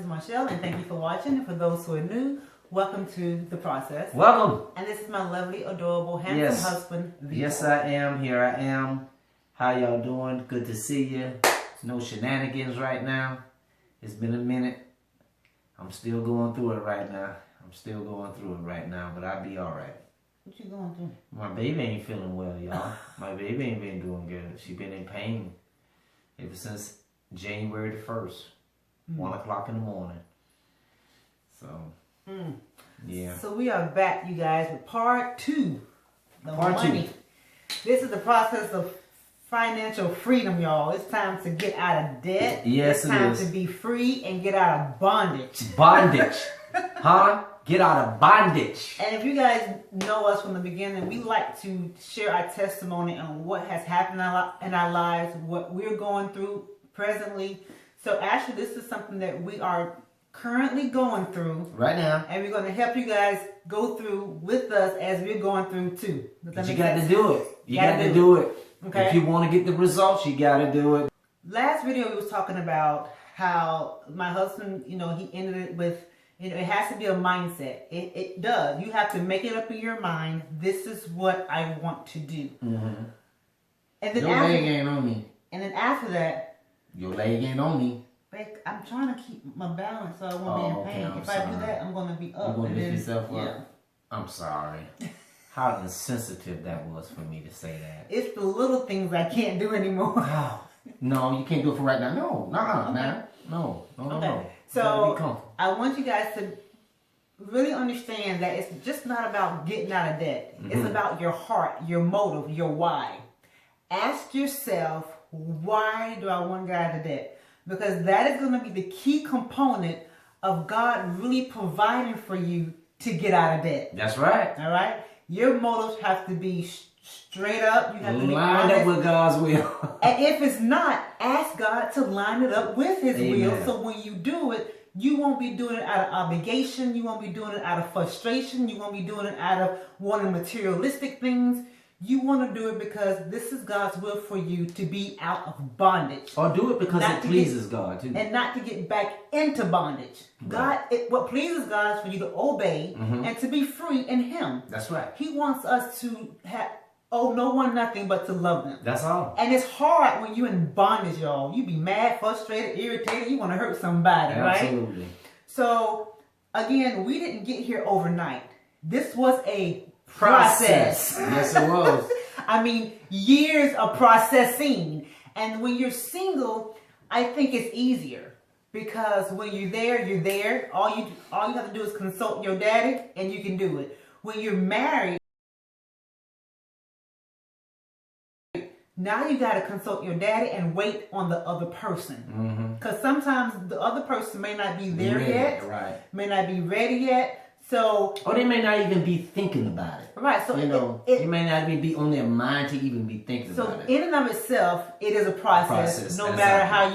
is Michelle, and thank you for watching. And for those who are new, welcome to The Process. Welcome. And this is my lovely, adorable, handsome husband, Vito. Yes, I am. Here I am. How y'all doing? Good to see you. No shenanigans right now. It's been a minute. I'm still going through it right now. But I'll be all right. What you going through? My baby ain't feeling well, y'all. My baby ain't been doing good. She been in pain ever since January the 1st. 1 o'clock in the morning. So, yeah. So we are back, you guys, with part 2. Part money. 2. This is the process of financial freedom, y'all. It's time to get out of debt. Yes, it's time to be free and get out of bondage. Bondage. Huh? Get out of bondage. And if you guys know us from the beginning, we like to share our testimony on what has happened in our lives, what we're going through presently. So actually, this is something that we are currently going through right now, and we're going to help you guys go through with us as we're going through too. But you got to do it. You got to do it. Okay. If you want to get the results, you got to do it. Last video, we was talking about how my husband, he ended it with, it has to be a mindset. It does. You have to make it up in your mind. This is what I want to do. Mm-hmm. And then your leg ain't on me. And then after that, your leg ain't on me. I'm trying to keep my balance so I won't be in pain. If I do that, I'm going to be up. You're going to lift yourself up? Yeah. I'm sorry. How insensitive that was for me to say that. It's the little things I can't do anymore. No, you can't do it for right now. No. No. So I want you guys to really understand that it's just not about getting out of debt. Mm-hmm. It's about your heart, your motive, your why. Ask yourself, why do I want to get out of debt? Because that is going to be the key component of God really providing for you to get out of debt. That's right. All right? Your motives have to be straight up. You have to be lined up with God's will. And if it's not, ask God to line it up with His will. So when you do it, you won't be doing it out of obligation. You won't be doing it out of frustration. You won't be doing it out of wanting materialistic things. You want to do it because this is God's will for you to be out of bondage. Or do it because it pleases God too. And not to get back into bondage. Right. What pleases God is for you to obey and to be free in Him. That's right. He wants us to owe no one nothing but to love them. That's all. And it's hard when you're in bondage, y'all. You be mad, frustrated, irritated. You want to hurt somebody, right? Absolutely. So, again, we didn't get here overnight. This was a process. Yes, it was. I mean, years of processing. And when you're single, I think it's easier because when you're there, you're there. All you have to do is consult your daddy, and you can do it. When you're married, now you got to consult your daddy and wait on the other person. Because sometimes the other person may not be there yet. Right. May not be ready yet. So, or they may not even be thinking about it. Right. So it may not even be on their mind to even be thinking about it. So in and of itself, it is a process no matter how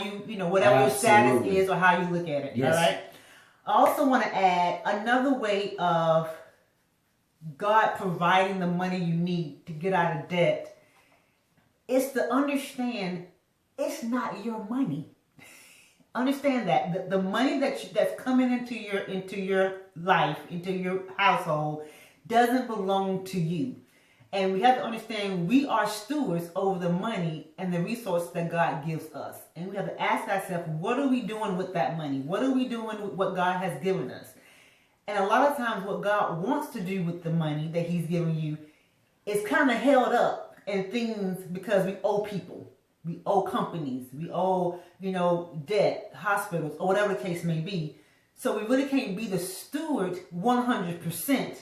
whatever your status is or how you look at it. Yes. All right. I also want to add another way of God providing the money you need to get out of debt is to understand it's not your money. Understand that the money that's coming into your life, into your household, doesn't belong to you. And we have to understand we are stewards over the money and the resources that God gives us. And we have to ask ourselves, what are we doing with that money? What are we doing with what God has given us? And a lot of times what God wants to do with the money that He's given you is kind of held up in things because we owe people. We owe companies, we owe, debt, hospitals, or whatever the case may be. So we really can't be the steward 100%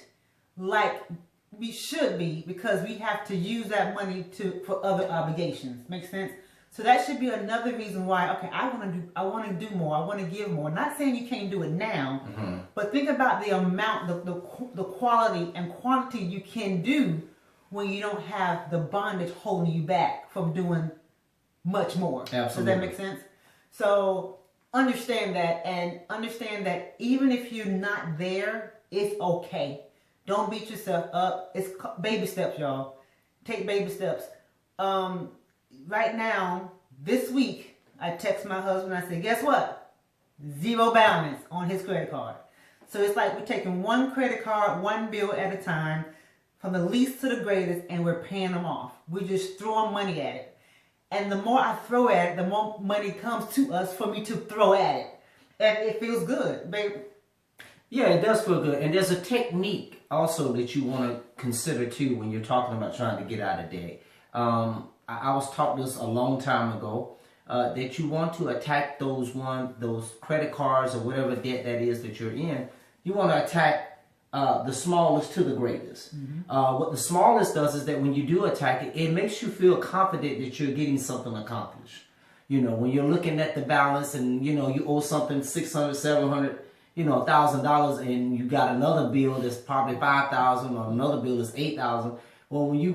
like we should be because we have to use that money for other obligations. Make sense? So that should be another reason why, okay, I want to do more, I want to give more. Not saying you can't do it now, but think about the amount, the quality and quantity you can do when you don't have the bondage holding you back from doing much more. Absolutely. Does that make sense? So understand that, and understand that even if you're not there, it's okay. Don't beat yourself up. It's baby steps, y'all. Take baby steps. Right now, this week, I text my husband. I said, guess what? zero balance on his credit card. So it's like we're taking one credit card, one bill at a time, from the least to the greatest, and we're paying them off. We're just throwing money at it. And the more I throw at it, the more money comes to us for me to throw at it. And it feels good, baby. Yeah, it does feel good. And there's a technique also that you want to consider too when you're talking about trying to get out of debt. I was taught this a long time ago, that you want to attack those credit cards or whatever debt that is that you're in. You want to attack the smallest to the greatest. What the smallest does is that when you do attack it, it makes you feel confident that you're getting something accomplished. You know, when you're looking at the balance and, you know, you owe something $600, $700, you know, $1,000, and you got another bill that's probably $5,000 or another bill that's $8,000. Well, when you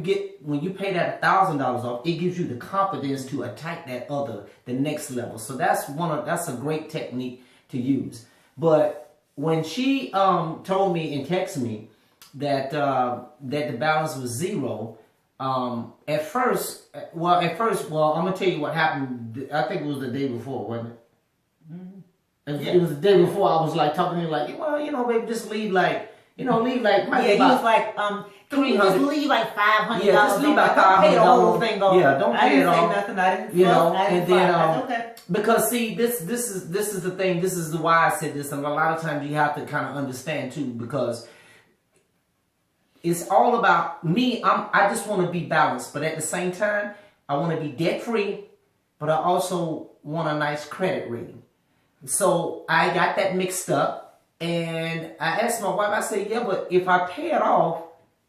pay that $1,000 off, it gives you the confidence to attack the next level. So that's a great technique to use. But when she told me and texted me that the balance was zero, at first, I'm gonna tell you what happened. I think it was the day before, wasn't it? It was the day before. I was like talking to him like, well, you know, baby, just leave like, you know, leave like. Yeah, he was like, can you just leave like $500? Yeah, just leave like $500. Don't pay the whole thing off. Yeah, don't pay it off. I didn't say nothing. I didn't. You know, and then okay. Because see, this is the thing. This is why I said this, and a lot of times you have to kind of understand too, because it's all about me. I just want to be balanced, but at the same time, I want to be debt free, but I also want a nice credit rating. So I got that mixed up, and I asked my wife. I said, "Yeah, but if I pay it off,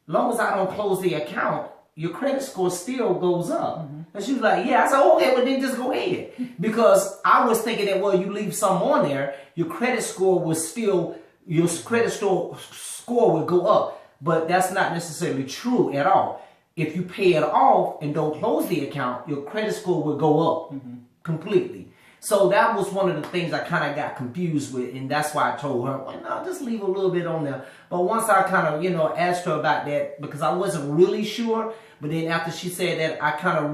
long as I don't close the account, your credit score still goes up." And she was like, "Yeah." I said, "Okay, but then just go ahead," because I was thinking that you leave some on there, your credit score score would go up, but that's not necessarily true at all. If you pay it off and don't close the account, your credit score will go up completely. So that was one of the things I kind of got confused with, and that's why I told her, well, no, just leave a little bit on there. But once I kind of, you know, asked her about that, because I wasn't really sure, but then after she said that, I kind of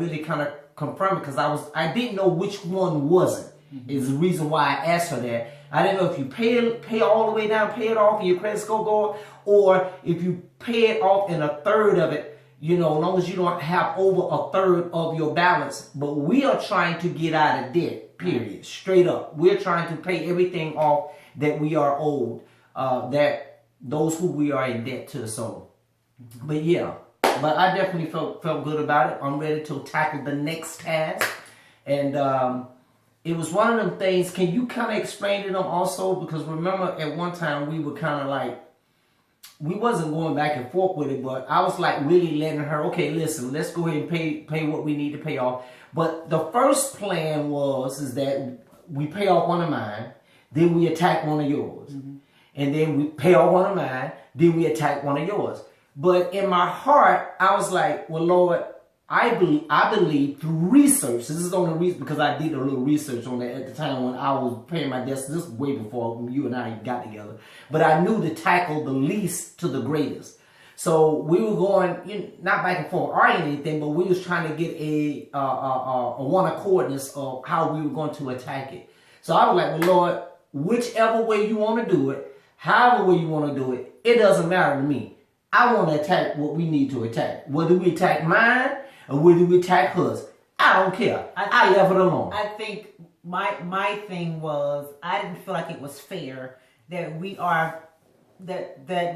confirmed it, because I didn't know which one wasn't. Is the reason why I asked her that. I didn't know if you pay all the way down, pay it off, and your credit score go up, or if you pay it off in a third of it, you know, as long as you don't have over a third of your balance. But we are trying to get out of debt, period, straight up. We're trying to pay everything off that we are owed, that those who we are in debt to. So, but yeah, but I definitely felt good about it. I'm ready to tackle the next task, and it was one of them things. Can you kind of explain to them also? Because remember, at one time we were kind of like, we wasn't going back and forth with it, but I was like really letting her, okay, listen, let's go ahead and pay what we need to pay off. But the first plan is that we pay off one of mine, then we attack one of yours. And then we pay off one of mine, then we attack one of yours. But in my heart, I was like, well, Lord, I believe through research. This is the only reason, because I did a little research on that at the time when I was paying my debts. This was way before you and I got together. But I knew to tackle the least to the greatest. So we were going, not back and forth or anything, but we was trying to get a one accordness of how we were going to attack it. So I was like, well, Lord, whichever way you want to do it, however way you want to do it, it doesn't matter to me. I want to attack what we need to attack. Whether we attack mine or whether we attack hers, I don't care. I left it alone. I think my thing was, I didn't feel like it was fair that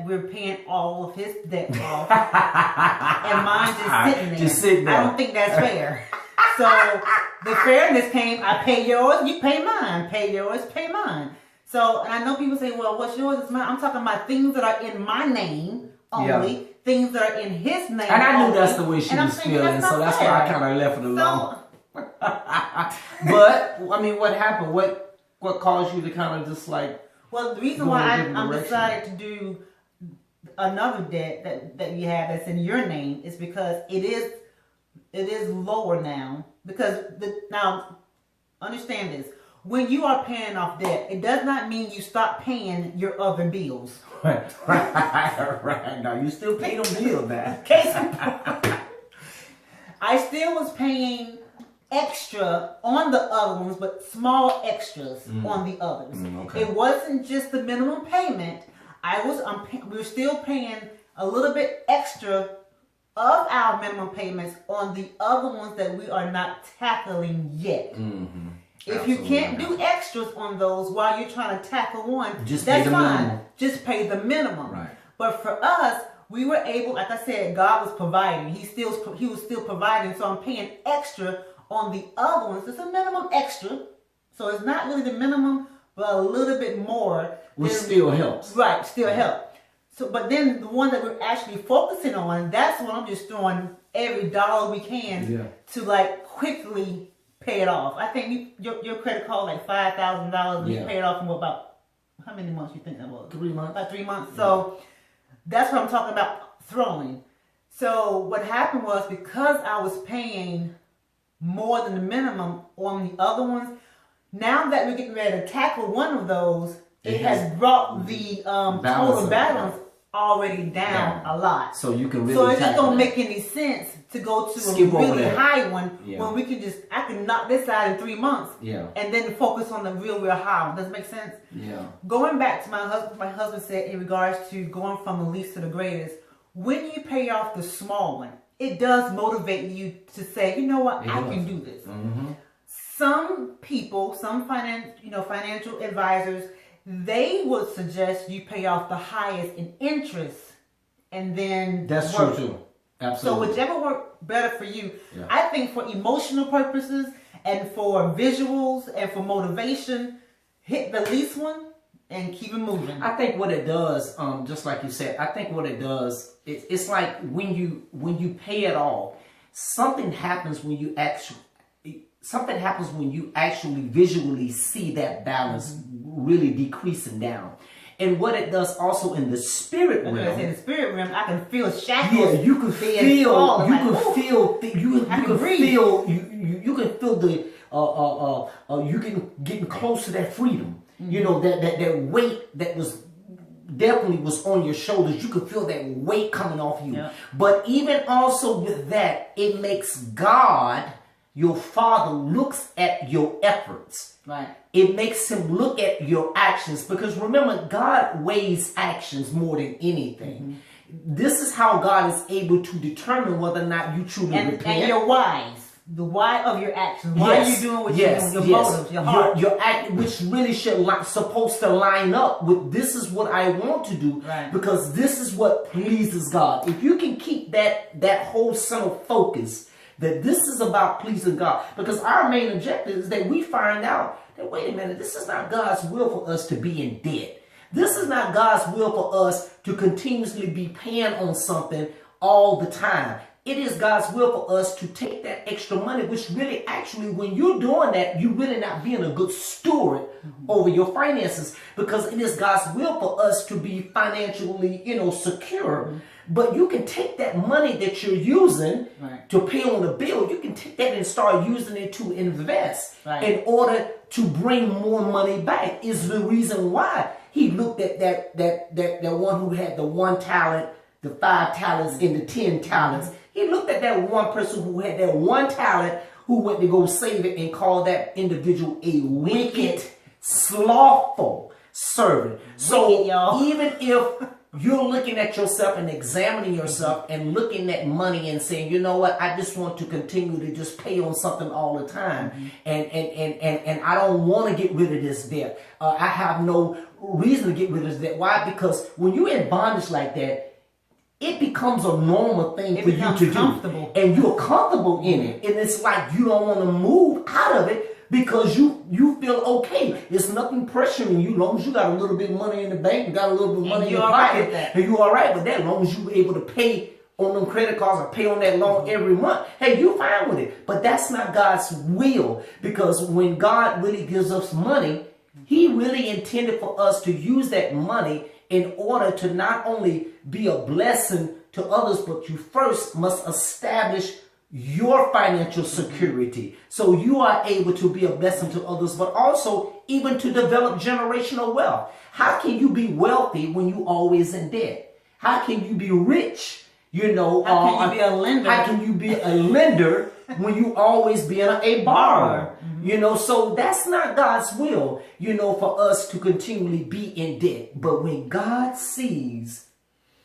we're paying all of his debt off and mine just sitting there. I don't think that's fair. So the fairness came, I pay yours, you pay mine. Pay yours, pay mine. So, and I know people say, well, what's yours is mine. I'm talking about things that are in my name only, things that are in his name. And I knew that's the way she was feeling, so that's why I kind of left it alone. But, I mean, what happened? What caused you to kind of just like... Well, the reason why I'm decided to do another debt that you have that's in your name is because it is lower now. Because now, understand this. When you are paying off debt, it does not mean you stop paying your other bills. Right. Now, you still pay them bills, man. Case in point. I still was paying extra on the other ones, but small extras on the others. Okay. It wasn't just the minimum payment. We were still paying a little bit extra of our minimum payments on the other ones that we are not tackling yet. If you can't do extras on those while you're trying to tackle one, that's fine. Minimum. Just pay the minimum. Right. But for us, we were able, like I said, God was providing. He was still providing. So I'm paying extra on the other ones. It's a minimum extra. So it's not really the minimum, but a little bit more. Which still helps. Right, still helps. So, but then the one that we're actually focusing on, that's when I'm just throwing every dollar we can to like quickly pay it off. I think your credit card like $5,000 and you paid it off in about, how many months you think that was? 3 months. About 3 months. So that's what I'm talking about throwing. So what happened was, because I was paying more than the minimum on the other ones, now that we're getting ready to tackle one of those, it has brought the total balance already down a lot. So you can really. So it just don't make any sense to go to a really high one when we can I can knock this out in 3 months. And then focus on the real high one. Does it make sense? Going back to my husband said in regards to going from the least to the greatest, when you pay off the small one, it does motivate you to say, you know what, I can do this. Some people, some financial advisors, they would suggest you pay off the highest in interest and then that's true too. Absolutely. So whichever works better for you. I think for emotional purposes and for visuals and for motivation, hit the least one and keep it moving. I think what it does, just like you said, I think what it does, it's like when you pay it all, something happens when you actually visually see that balance really decreasing down. And what it does also in the spirit realm. In the spirit realm, I can feel shackles. Yeah, you can feel. You can feel. You can feel the. You can get close to that freedom. You know that weight that was definitely was on your shoulders. You could feel that weight coming off you. But even also with that, it makes God, your Father, looks at your efforts. Right. It makes him look at your actions, because remember, God weighs actions more than anything. This is how God is able to determine whether or not you truly repent. And your whys. The why of your actions. Why are you doing what you're doing? Your motives, your heart. Your act, which really supposed to line up with, this is what I want to do, because this is what pleases God. If you can keep that whole central focus, that this is about pleasing God. Because our main objective is that we find out that, wait a minute, this is not God's will for us to be in debt. This is not God's will for us to continuously be paying on something all the time. It is God's will for us to take that extra money, which really actually, when you're doing that, you're really not being a good steward over your finances, because it is God's will for us to be financially, secure. But you can take that money that you're using to pay on the bill, you can take that and start using it to invest in order to bring more money back. Is the reason why he looked at that one who had the 1 talent, the 5 talents, and the 10 talents. He looked at that one person who had that 1 talent, who went to go save it, and called that individual a wicked, slothful servant. So even if you're looking at yourself and examining yourself and looking at money and saying, you know what, I just want to continue to just pay on something all the time. And I don't want to get rid of this debt. I have no reason to get rid of this debt. Why? Because when you're in bondage like that, it becomes a normal thing for you to do. And you're comfortable in it. And it's like you don't want to move out of it, because you feel okay. It's nothing pressuring you. As long as you got a little bit of money in the bank and got a little bit of money in your pocket, and you're all right with that. As long as you're able to pay on them credit cards or pay on that loan every month, hey, you're fine with it. But that's not God's will, because when God really gives us money, he really intended for us to use that money in order to not only be a blessing to others, but you first must establish your financial security, so you are able to be a blessing to others, but also even to develop generational wealth. How can you be wealthy when you always in debt? How can you be rich You know, how can you be a lender? How can you be a lender when you always being a borrower? You know, so that's not God's will, you know, for us to continually be in debt. But when God sees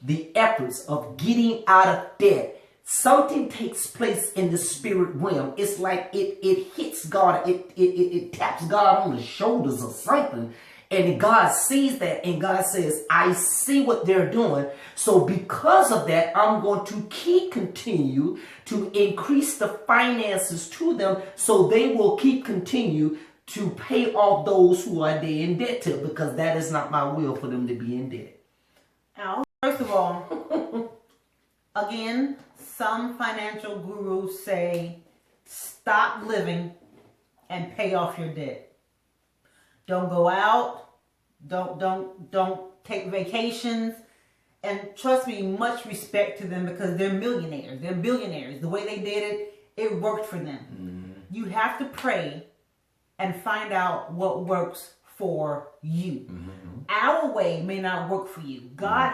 the efforts of getting out of debt, something takes place in the spirit realm. It's like it hits God, it taps God on the shoulders or something. And God sees that, and God says, I see what they're doing. So because of that, I'm going to continue to increase the finances to them, so they will continue to pay off those who are they in debt to, because that is not my will for them to be in debt. Now, first of all, again, some financial gurus say, stop living and pay off your debt. Don't go out. Don't take vacations. And trust me, much respect to them, because they're millionaires. They're billionaires. The way they did it, it worked for them. Mm-hmm. You have to pray and find out what works for you. Mm-hmm. Our way may not work for you. God,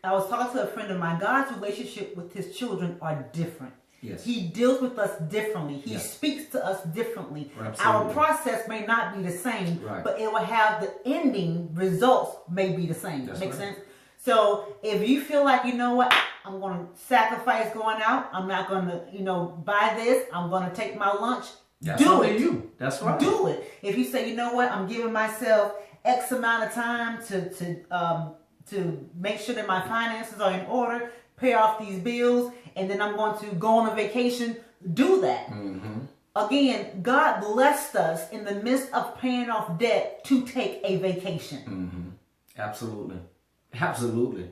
I was talking to a friend of mine. God's relationship with his children are different. Yes. He deals with us differently. He speaks to us differently. Absolutely. Our process may not be the same, but it will have the ending results may be the same. That's Make sense? So if you feel like, you know what, I'm going to sacrifice going out. I'm not going to, you know, buy this. I'm going to take my lunch. Do it. That's right. Do it. If you say, you know what, I'm giving myself X amount of time to make sure that my finances are in order, pay off these bills, and then I'm going to go on a vacation, do that. Mm-hmm. Again, God blessed us in the midst of paying off debt to take a vacation. Mm-hmm. Absolutely. Absolutely.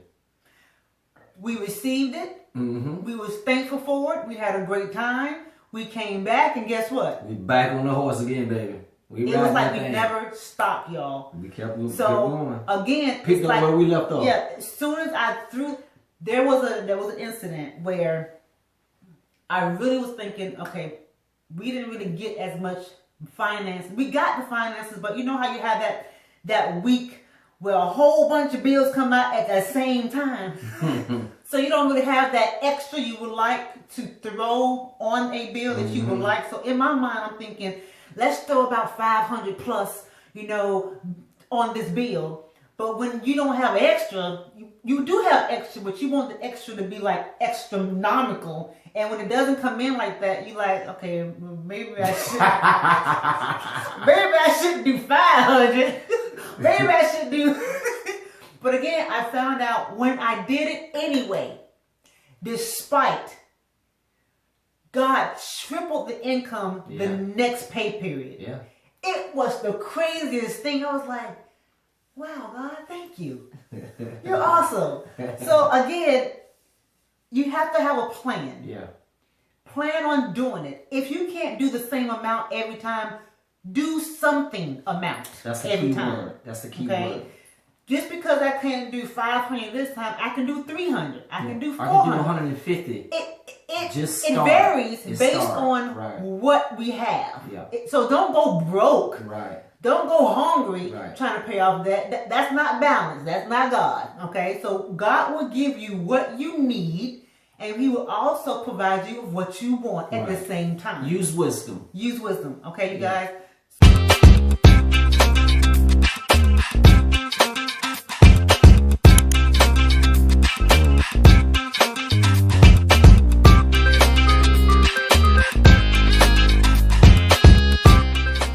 We received it. Mm-hmm. We was thankful for it. We had a great time. We came back, and guess what? We back on the horse again, baby. It was like we never stopped, y'all. We kept going. Again, picked up like, where we left off. Yeah, as soon as I threw... There was an incident where I really was thinking, okay, we didn't really get as much finance. We got the finances, but you know how you have that week where a whole bunch of bills come out at the same time. So you don't really have that extra you would like to throw on a bill that you would like. So in my mind, I'm thinking, let's throw about 500 plus, you know, on this bill. But when you don't have extra, you do have extra, but you want the extra to be like astronomical. And when it doesn't come in like that, you like, okay, maybe I should, maybe I shouldn't do 500. Maybe I should do. But again, I found out when I did it anyway, despite God tripled the income the next pay period. Yeah. It was the craziest thing. I was like, wow, God, thank you. You're awesome. So again, you have to have a plan. Yeah. Plan on doing it. If you can't do the same amount every time, do something amount every time. That's the key word. Just because I can't do 500 this time, I can do 300. I can do 400. I can do 150. It varies based on what we have. Yeah. So don't go broke. Right. Don't go hungry trying to pay off that. That's not balance. That's not God. Okay? So God will give you what you need, and He will also provide you with what you want at the same time. Use wisdom. Use wisdom. Okay, you guys?